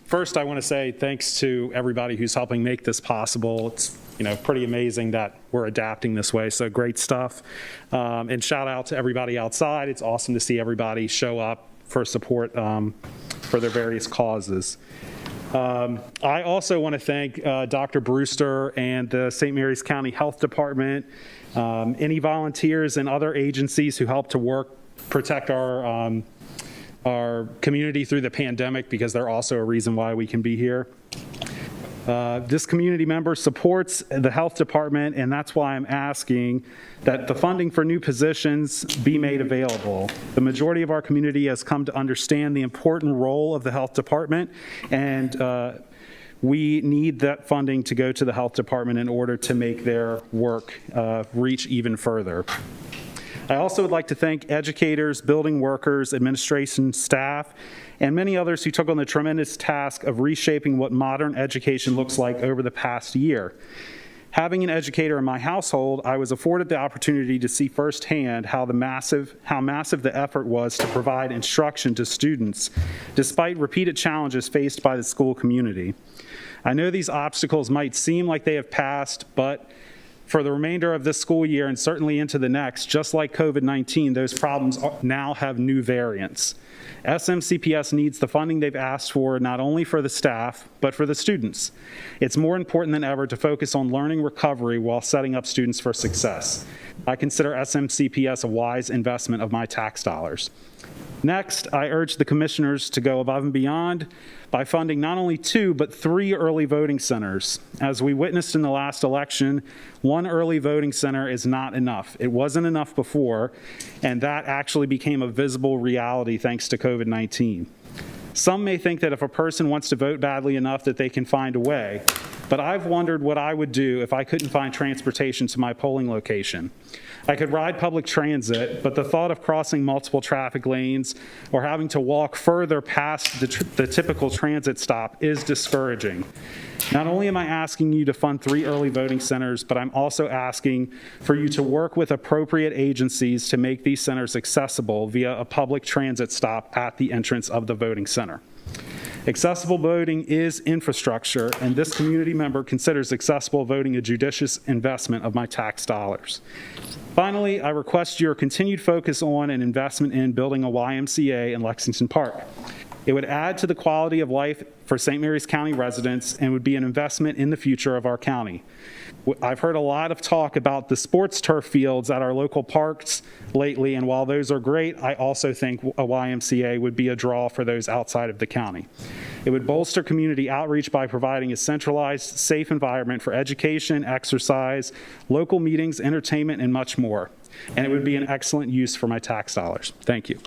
First, I want to say thanks to everybody who's helping make this possible. It's pretty amazing that we're adapting this way, so great stuff. And shout out to everybody outside. It's awesome to see everybody show up for support for their various causes. I also want to thank Dr. Brewster and the St. Mary's County Health Department, any volunteers and other agencies who help to protect our community through the pandemic, because they're also a reason why we can be here. This community member supports the health department, and that's why I'm asking that the funding for new positions be made available. The majority of our community has come to understand the important role of the health department, and we need that funding to go to the health department in order to make their work reach even further. I also would like to thank educators, building workers, administration staff, and many others who took on the tremendous task of reshaping what modern education looks like over the past year. Having an educator in my household, I was afforded the opportunity to see firsthand how massive the effort was to provide instruction to students, despite repeated challenges faced by the school community. I know these obstacles might seem like they have passed, but for the remainder of this school year and certainly into the next, just like COVID-19, those problems now have new variants. SMCPS needs the funding they've asked for, not only for the staff, but for the students. It's more important than ever to focus on learning recovery while setting up students for success. I consider SMCPS a wise investment of my tax dollars. Next, I urge the commissioners to go above and beyond by funding not only 2, but 3 early voting centers. As we witnessed in the last election, 1 early voting center is not enough. It wasn't enough before, and that actually became a visible reality thanks to COVID-19. Some may think that if a person wants to vote badly enough that they can find a way, but I've wondered what I would do if I couldn't find transportation to my polling location. I could ride public transit, but the thought of crossing multiple traffic lanes or having to walk further past the typical transit stop is discouraging. Not only am I asking you to fund 3 early voting centers, but I'm also asking for you to work with appropriate agencies to make these centers accessible via a public transit stop at the entrance of the voting center. Accessible voting is infrastructure, and this community member considers accessible voting a judicious investment of my tax dollars. Finally, I request your continued focus on and investment in building a YMCA in Lexington Park. It would add to the quality of life for St. Mary's County residents and would be an investment in the future of our county. I've heard a lot of talk about the sports turf fields at our local parks lately, and while those are great, I also think a YMCA would be a draw for those outside of the county. It would bolster community outreach by providing a centralized, safe environment for education, exercise, local meetings, entertainment, and much more. And it would be an excellent use for my tax dollars. Thank you.